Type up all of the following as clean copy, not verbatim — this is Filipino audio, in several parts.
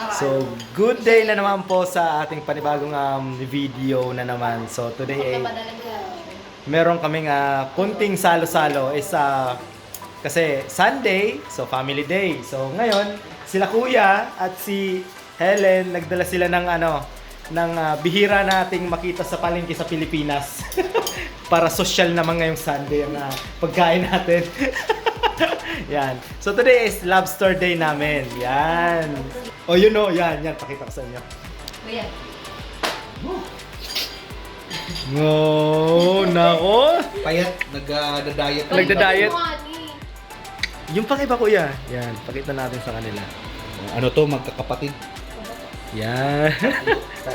So, good day na naman po sa ating panibagong video na naman. So, today ay meron kaming kunting salo-salo is kasi Sunday, so family day. So, ngayon, sila kuya at si Helen, nagdala sila ng ng bihira nating makita sa palengke sa Pilipinas. Para social naman ngayong Sunday ang pagkain natin. Yan. So today is lobster day namin. Yan. Oh, you know, yan, pakita ko sa inyo. Ayan. No, nako. Payat, nagda-diet. Nagda-diet. Yung pakiba kuya. Yan, pakita natin sa kanila. Ano to, magkakapatid? Yan. So,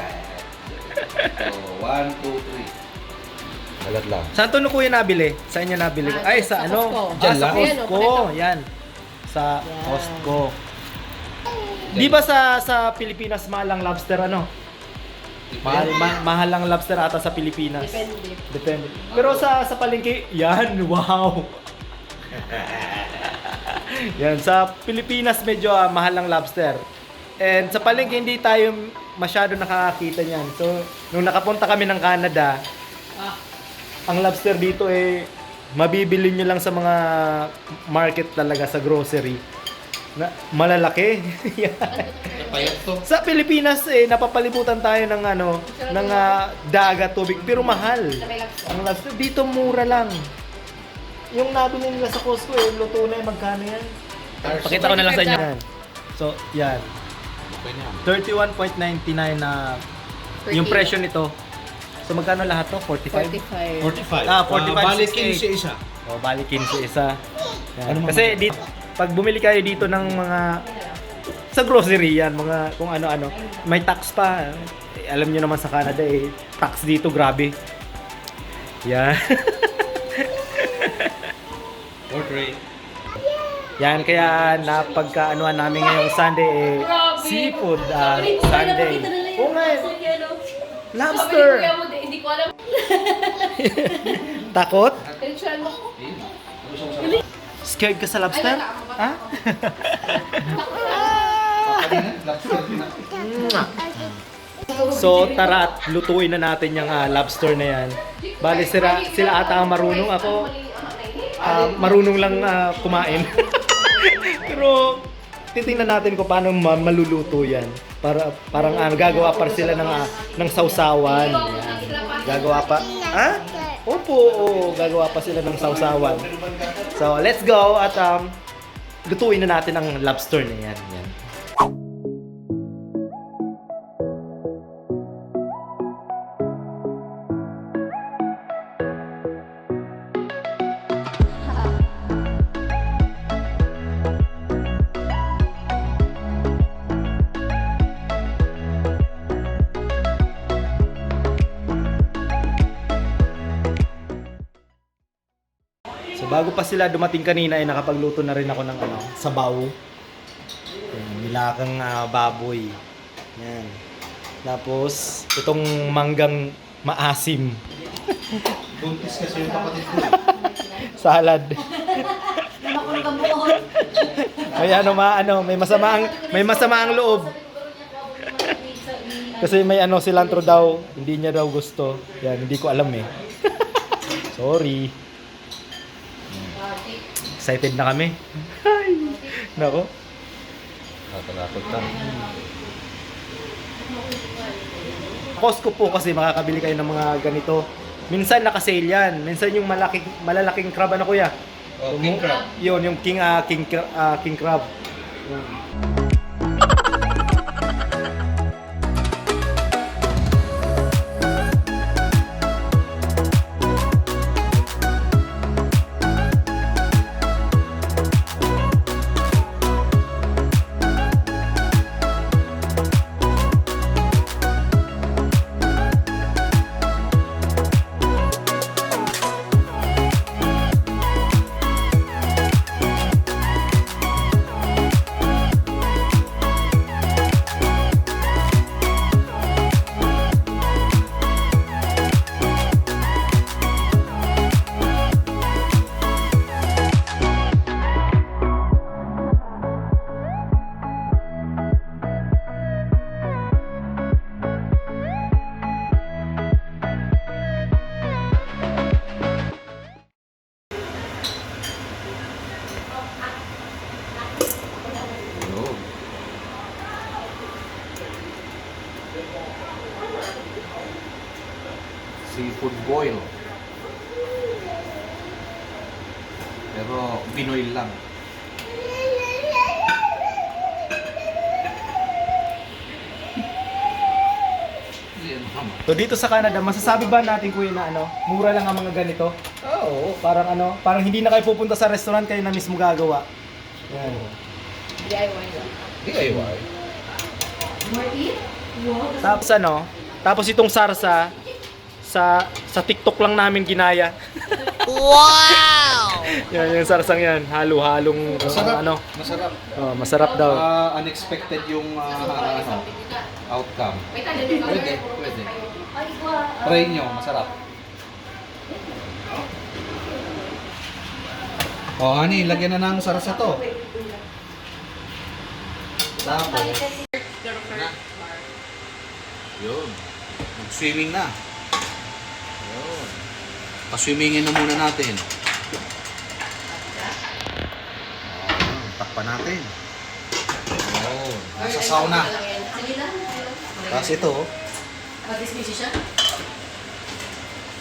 1, 2, 3. Balat lang. Saan to no kuya nabili? Sa inyo nabili? Ay, sa sa ano? Costco. Sa Diyan lang? Costco. Yan. Sa Costco. Di ba sa Pilipinas mahal ang lobster mahal ang lobster ata sa Pilipinas. Depende. Pero sa palengke, yan, wow. Yan, sa Pilipinas medyo mahal ang lobster. And sa palengke hindi tayo masyado nakakakita niyan. So, nung nakapunta kami ng Canada, ang lobster dito mabibili nyo lang sa mga market talaga, sa grocery. Na malalaki. Payat to. Sa Pilipinas napapalibutan tayo ng ng dagat, tubig, pero mahal. Ang lobster dito mura lang. Yung nabili nila sa Costco luto na magkano yan? Pakita ko na lang sa inyo. So, yan. 31.99 na yung presyo nito. So magkano lahat to? 45? 45. 45, Balik 68. isa. O, balikin sa isa. Yan. Ano Kasi dito, pag bumili kayo dito ng mga sa grocery yan, mga kung ano-ano, may tax pa. Alam niyo naman sa Canada tax dito grabe. Yan. Order. Yan, kaya napagkaanuan namin ngayong Sunday seafood Sunday. Oo nga lobster. Hindi ko alam. Takot? Ritual mo. Scared ka sa lobster? Ha? So tara at lutuin na natin yung lobster na yan. Bali sila ata ang marunong. Ako marunong lang kumain. Pero titingnan natin kung paano maluluto yan. Parang gagawa pa sila ng sausawan. Yan. Gagawa pa. Ha? Opo, gagawa pa sila ng sausawan. So, let's go at lutuin na natin ang lobster na yan. Yan. So bago pa sila dumating kanina nakapagluto na rin ako ng sabaw. Nilakang baboy. Yan. Tapos itong manggang maasim. Buntis kasi yung kapatid ko. Salad. May masama ang loob. Kasi may cilantro daw, hindi niya daw gusto. Yan, hindi ko alam Sorry. Excited na kami. Nako. Tatakot ka. Costco po kasi makakabili kayo ng mga ganito. Minsan naka-sale yan. Minsan yung malalaking crab kuya? Oh, king crab. Yun, yung king crab. Seafood boil. Pero binoil lang. Yan, mama. So dito sa Canada, masasabi ba natin kuya na ano, mura lang ang mga ganito? Oo. Parang ano, parang hindi na kayo pupunta sa restaurant, kayo na mismo gagawa. Yan. DIY lang. DIY. More eat? Wow. Tapos ano, tapos itong sarsa, sa TikTok lang namin ginaya. Wow! Yan, yung sarsang yan, halo-halong Masarap. ano. Masarap. Oh, masarap daw. Unexpected yung outcome. May talim ka. Pwede, pwede. Ay, wow. Try nyo, masarap. Oh, honey, lagyan na ng sarsa to. Tapos, yun. Mag-swimming na. Yun. Pa-swimmingin na muna natin. Takpan natin. Yun. Nasa sauna. Sige lang. Tapos ito, Mag-dismiss siya?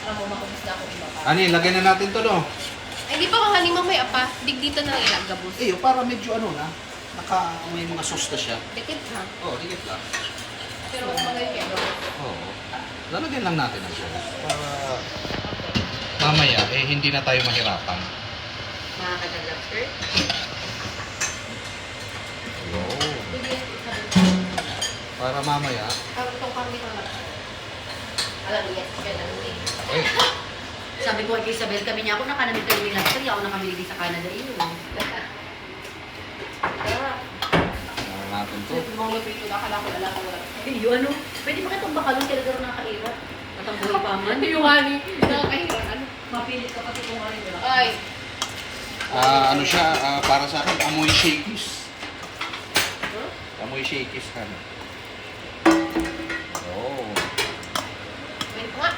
Alam mo, makubis na ako iba pa. honey, lagyan na natin to, no? Ay, di pa ko halimang may apa. Digdito na lang ilagabos. Eh, para medyo ano na, may mga sauce na siya. Dikit ha. Oo, dikit lang. Pero mas magaling kaya gawin. Oo. Lalagyan lang natin ang sauce para mamaya hindi na tayo mahirapan. Mga kadalabster. Oo. Para mamaya, Itong kami ko lang. Alam niya, kaya eh, Sabi ko kay Isabel, kami niya ako nakanamit kami ng lobster, ako nakamili sa Canada yun. ano natin to. Mga lupito na kala ko na lang wala. Eh, yun ano, pwede ba kitong bakalong talaga rin nakakaiwan? Matambuhay pa man. Yung honey, nakakahiran. Ano? Mapilit ka pati kung ano yun. Ay, Ano siya, para sa akin, amoy shakies. Amoy shakies ka na. Oo. wait nga.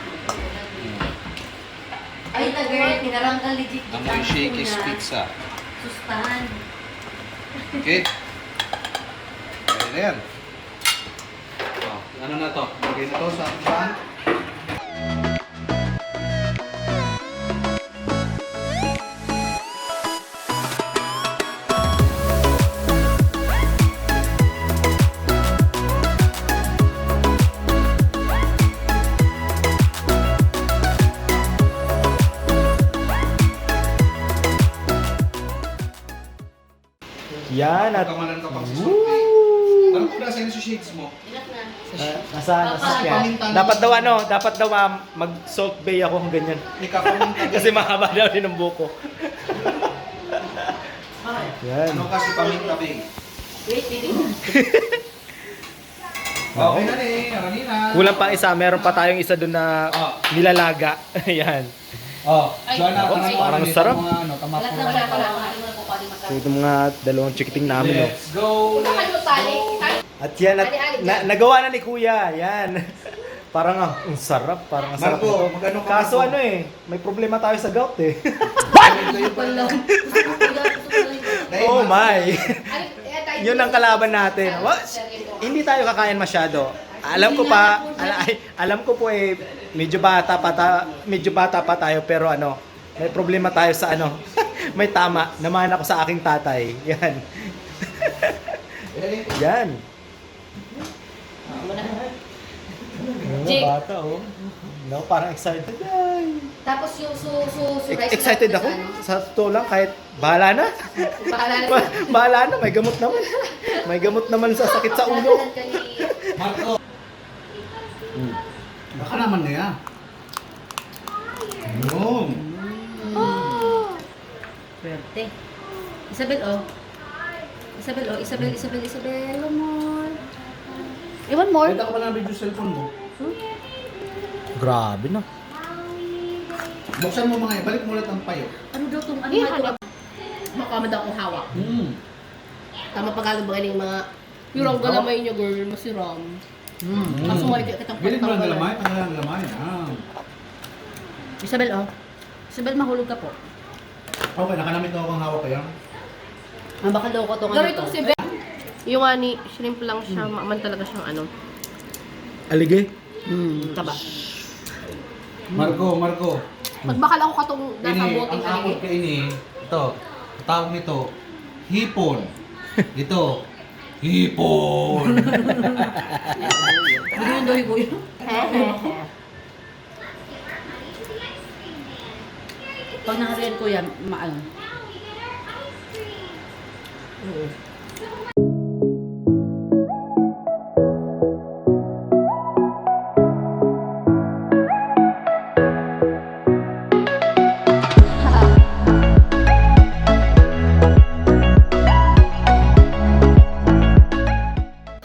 Ay, nag-girl, tinaranggal legit. Amoy shakies pizza. Sustahan. Okay? Pwede na yan. Oh, ano na to? Lagay na to sa pan. Yan at Kamalan ka pang sa Woo! salt. Ano kung nasa yung shakes mo? nasa sasakyan. Dapat daw ano, dapat daw mag Salt Bay ako kung ganyan. Ikapaminta. Kasi mahaba daw din ang buko. Yan. Ano kasi paminta, babe? Wait, wait. Okay na eh, kanina. Kulang pa isa, meron pa tayong isa doon na nilalaga. Yan. Oh, Ay, Joanna, ako, parang sarap. Tama Alat po. na wala pala. Ano mo pa di So itong mga dalawang chikiting namin. Oh. Let's go. Baka nyo tali. At yan, at, nagawa na ni Kuya. Yan. Parang ang sarap. Parang ang sarap. Marco, nito. magano ka, Kaso Marco? ano eh, may problema tayo sa gout eh. Kayo pa lang. Oh my. Yun ang kalaban natin. What? Hindi tayo kakain masyado. Alam ko pa, alam ko po eh, medyo bata pa tayo pero ano, may problema tayo sa ano. May tama, naman ako sa aking tatay. Yan. Yan. Jake. Bata oh. No, parang excited. Ay. Tapos yung rice Excited na- ako. Sa totoo lang, kahit bahala na. Bahala na. Bahala na, may gamot naman. May gamot naman sa sakit sa ulo. Nagdalan ka ni- Marco. Baka naman na yan. Yun. Swerte. Isabel, oh. Isabel, one more. One more? Pwede ka pa na video cellphone mo. Grabe na. Buksan mo mga yan. Balik mo ulit ang payo. Ano daw tong ano Eh, nga hanap. ito? Makamad akong hawak. Tama pagkalong ba yung mga... Yung ang galamay niyo, girl, masiram. Kaso mali kitang Bilit mo lang pagtanggalan. galamay. Tanggalan ang galamay. Isabel, oh. Isabel, mahulog ka po. Okay, nakanamit na ako ang hawak kaya. Ang baka daw ko tong Pero ano itong to. si Ben, yung ani, shrimp lang siya, man talaga siyang ano. Alige? Taba. Marco. Magbakal ako katong nasa Ini, boting ang akot alige. ka ini, ito, tawag nito, hipon. Ito, hipon. Hindi yun daw hibuyo. Pag naharian ko yan, maano.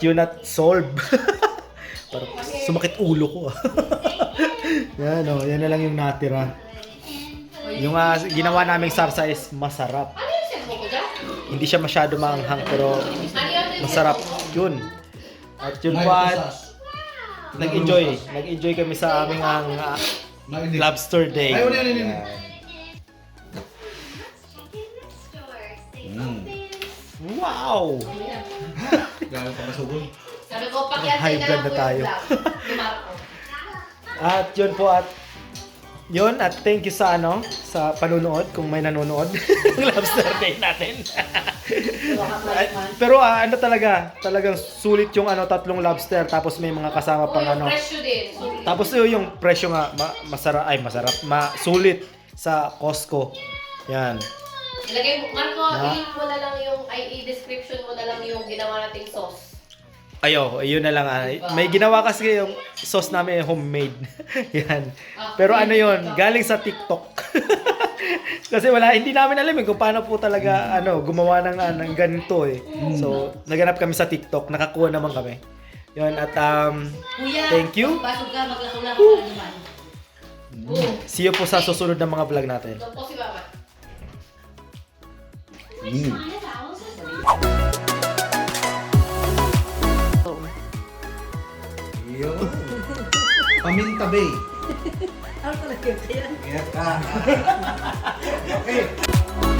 You're not solve. Parang sumakit ulo ko. Yan o, yan na lang yung natira. Yung ginawa naming sarsa is masarap. Ano yung cellphone ko dyan? Hindi siya masyado maanghang pero Ano yung masarap. Yun. At yun po at nag-enjoy kami sa aming lobster day. Ay, wala. Yan. Wow! Gano'n ka masugod? Sabi ko, pakyatay High na blood lang na po tayo. yung vlog. Di Marco. At yun po at thank you sa sa panunood kung may nanonood ng lobster day natin. Pero talagang sulit yung tatlong lobster tapos may mga kasama pang Yung presyo din. Tapos yung presyo nga sulit sa Costco. Yan. Ilagay mo, Marco, Na? i-link mo na lang yung, i-description mo na lang yung ginawa nating sauce. Yun na lang. May ginawa kasi yung sauce namin homemade. Yan. Pero yun, galing sa TikTok. Kasi hindi namin alam kung paano po talaga gumawa ng ganito eh. So, naganap kami sa TikTok, nakakuha naman kami. Yun at Kuya, thank you. pasok ka, maglakaw-lakaw ka naman. See you po sa susunod na mga vlog natin. Doon po si Mama. Yo. Paminta Bay. Ano talaga yan? Okay.